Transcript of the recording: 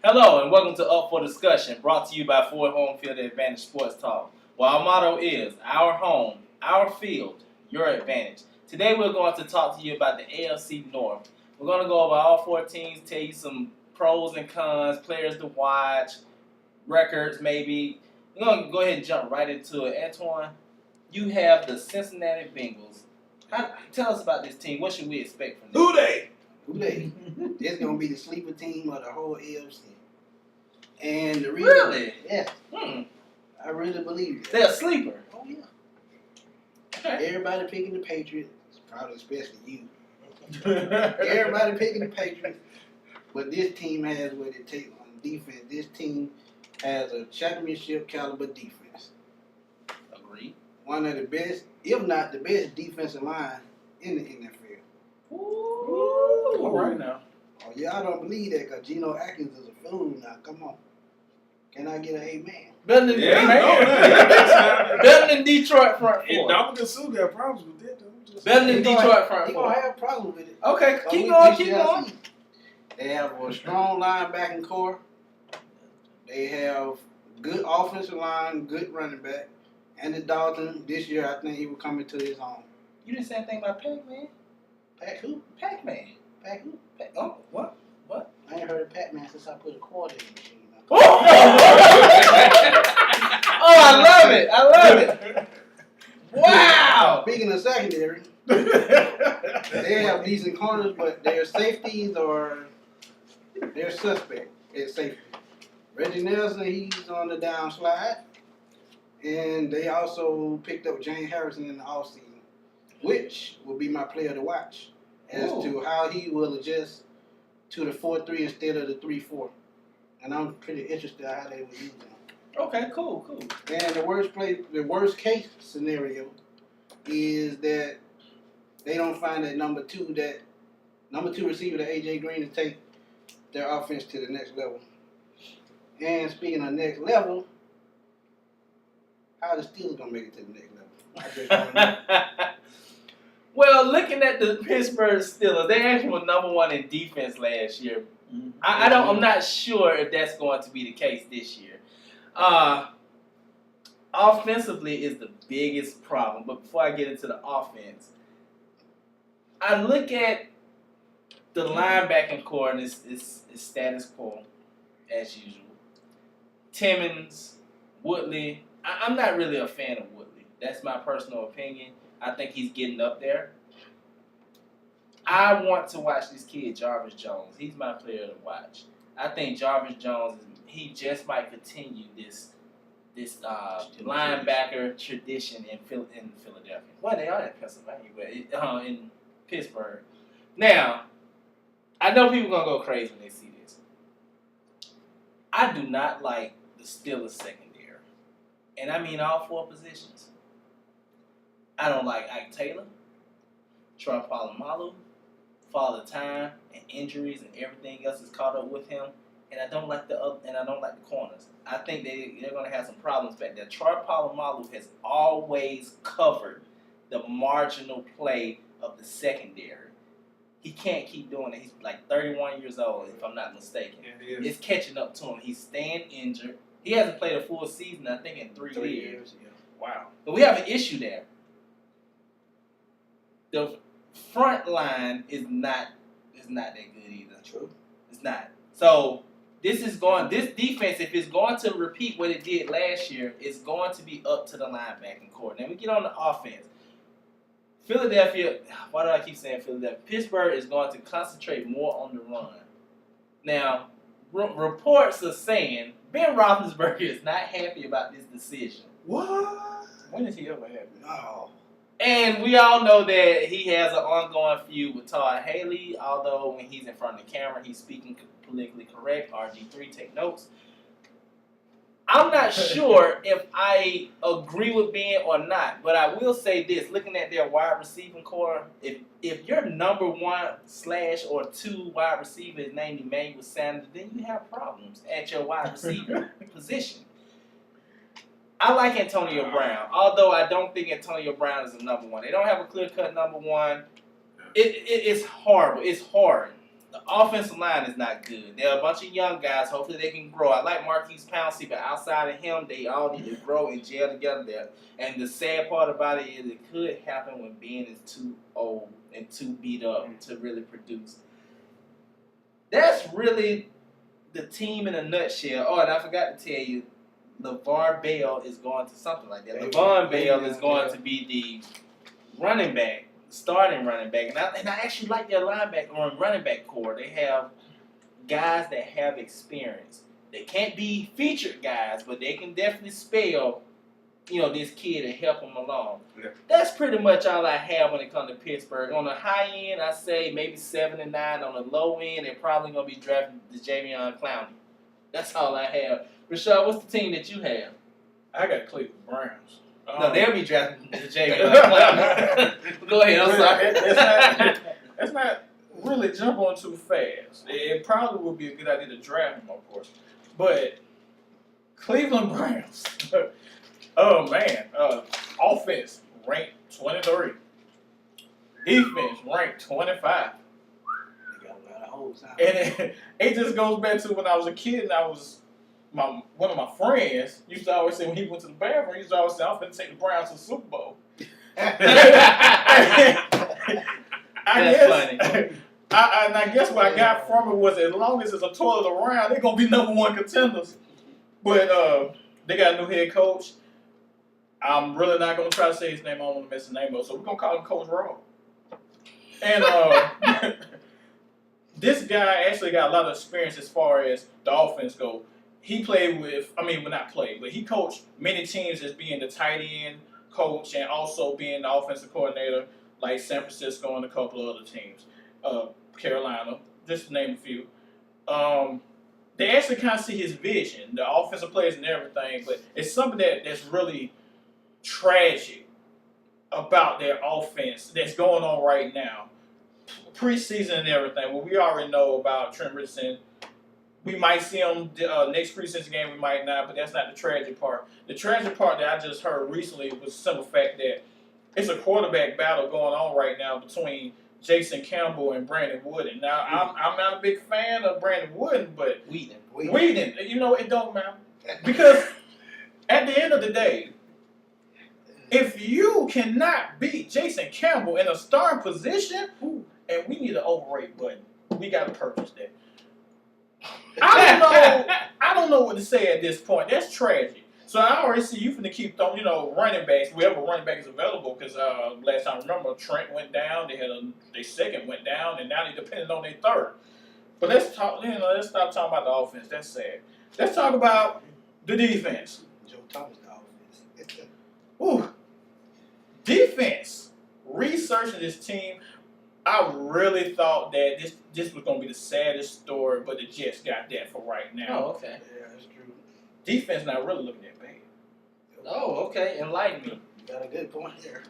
Hello and welcome to Up for Discussion, brought to you by Ford Home Field Advantage Sports Talk. Well, our motto is our home, our field, your advantage. Today we're going to talk to you about the AFC North. We're going to go over all four teams, tell you some pros and cons, players to watch, records maybe. We're going to go ahead and jump right into it. Antoine, you have the Cincinnati Bengals. Tell us about this team. What should we expect from them? Who they? This gonna be the sleeper team of the whole AFC. And the reason, Really? yeah, I really believe that. They're a sleeper. Oh yeah. Okay. Everybody picking the Patriots, probably especially you. Everybody picking the Patriots, but this team has what it takes on defense. This team has a championship caliber defense. Agreed. One of the best, if not the best, defensive line in the NFL. Ooh. All right now. Oh, y'all don't believe that because Geno Atkins is a fool now. Come on. Can I get an amen? Better than Yeah, better than Detroit front And four. Dominican Sue got problems with that, though. Better than He gonna Detroit front He four. gonna have problems with it. Okay, But keep we going, just keep shall going. see. They have a strong linebacking core. They have good offensive line, good running back. Andy Dalton, this year, I think he will come into his own. You didn't say anything about Pac-Man? Pac who? Pac-Man. Pac who? Oh, what? I ain't heard of Pac-Man since I put a quarter in the machine. Oh, I love it. I love it. Wow. Speaking of secondary, they have decent corners, but their safeties are they're suspect at safety. Reggie Nelson, he's on the downslide. And they also picked up James Harrison in the offseason, which will be my player to watch as to how he will adjust to the 4-3 instead of the 3-4. And I'm pretty interested in how they will use him. Okay, cool. And the worst case scenario is that they don't find that number two receiver, the AJ Green, to take their offense to the next level. And speaking of next level, how the Steelers gonna make it to the next level? I just don't know. Well, looking at the Pittsburgh Steelers, they actually were number one in defense last year. I'm not sure if that's going to be the case this year. Offensively is the biggest problem. But before I get into the offense, I look at the linebacking core and it's status quo as usual. Timmons, Woodley. I'm not really a fan of Woodley. That's my personal opinion. I think he's getting up there. I want to watch this kid, Jarvis Jones. He's my player to watch. I think Jarvis Jones, he just might continue this linebacker tradition in Philadelphia. Well, they are in Pennsylvania, but in Pittsburgh. Now, I know people are going to go crazy when they see this. I do not like the Steelers secondary. And I mean all four positions. I don't like Ike Taylor, Troy Polamalu, Father Time, and injuries and everything else is caught up with him. And I don't like the corners. I think they're going to have some problems back there. Troy Polamalu has always covered the marginal play of the secondary. He can't keep doing it. He's like 31 years old, if I'm not mistaken. Yeah, It's catching up to him. He's staying injured. He hasn't played a full season, I think, in 3 years. Yeah. Wow. But we have an issue there. The front line is not that good either. True. It's not. So this defense, if it's going to repeat what it did last year, it's going to be up to the linebacking core. Now we get on the offense. Philadelphia, why do I keep saying Philadelphia? Pittsburgh is going to concentrate more on the run. Now, reports are saying Ben Roethlisberger is not happy about this decision. What? When is he ever happy? No. And we all know that he has an ongoing feud with Todd Haley, although when he's in front of the camera, he's speaking politically correct. RG3, take notes. I'm not sure if I agree with Ben or not, but I will say this. Looking at their wide receiving core, if your number 1/2 wide receiver is named Emmanuel Sanders, then you have problems at your wide receiver position. I like Antonio Brown, although I don't think Antonio Brown is a number one. They don't have a clear-cut number one. It's horrible. It's hard. The offensive line is not good. They're a bunch of young guys. Hopefully they can grow. I like Marquise Pouncey, but outside of him, they all need to grow and gel together there. And the sad part about it is it could happen when Ben is too old and too beat up to really produce. That's really the team in a nutshell. Oh, and I forgot to tell you, LeVar Bell is going to something like that. LeVar Bell is going to be the running back, starting running back. And I actually like their linebacker or running back core. They have guys that have experience. They can't be featured guys, but they can definitely spell, this kid and help him along. Yeah. That's pretty much all I have when it comes to Pittsburgh. On the high end, I say maybe 7 and 9. On the low end, they're probably going to be drafting the Javion Clowney. That's all I have. Rashad, what's the team that you have? I got Cleveland Browns. No, they'll be drafting the Javion Clowney. Go ahead, I'm sorry. That's not really jump on too fast. It probably would be a good idea to draft him, of course. But Cleveland Browns. Oh, man. Offense ranked 23. Defense ranked 25. They got a lot of holes out. And it just goes back to when I was a kid and one of my friends used to always say when he went to the bathroom, he used to always say, I'm going to take the Browns to the Super Bowl. Funny. I guess what I got from it was as long as there's a toilet around, they're going to be #1 contenders. But they got a new head coach. I'm really not going to try to say his name. I don't want to mess his name up. So we're going to call him Coach Raw. And this guy actually got a lot of experience as far as the offense goes. He played but he coached many teams as being the tight end coach and also being the offensive coordinator, like San Francisco and a couple of other teams. Carolina, just to name a few. They actually kind of see his vision, the offensive plays and everything, but it's something that's really tragic about their offense that's going on right now. Preseason and everything. Well, we already know about Trent Richardson. We might see him next preseason game, we might not, but that's not the tragic part. The tragic part that I just heard recently was the simple fact that it's a quarterback battle going on right now between Jason Campbell and Brandon Wooden. Now, I'm not a big fan of Brandon Wooden, but Whedon, it don't matter. Because at the end of the day, if you cannot beat Jason Campbell in a starting position, and we need an overrate button, we got to purchase that. I don't know what to say at this point. That's tragic. So I already see you finna keep throwing, running backs, whoever running back is available. Because last time I remember, Trent went down. They had their second went down, and now they depending on their third. But let's talk. Let's stop talking about the offense. That's sad. Let's talk about the defense. Joe Thomas, the offense. Ooh, defense. Researching this team, I really thought that this was going to be the saddest story, but the Jets got that for right now. Oh, okay. Yeah, that's true. Defense not really looking that bad. Oh, okay. Enlighten me. You got a good point there.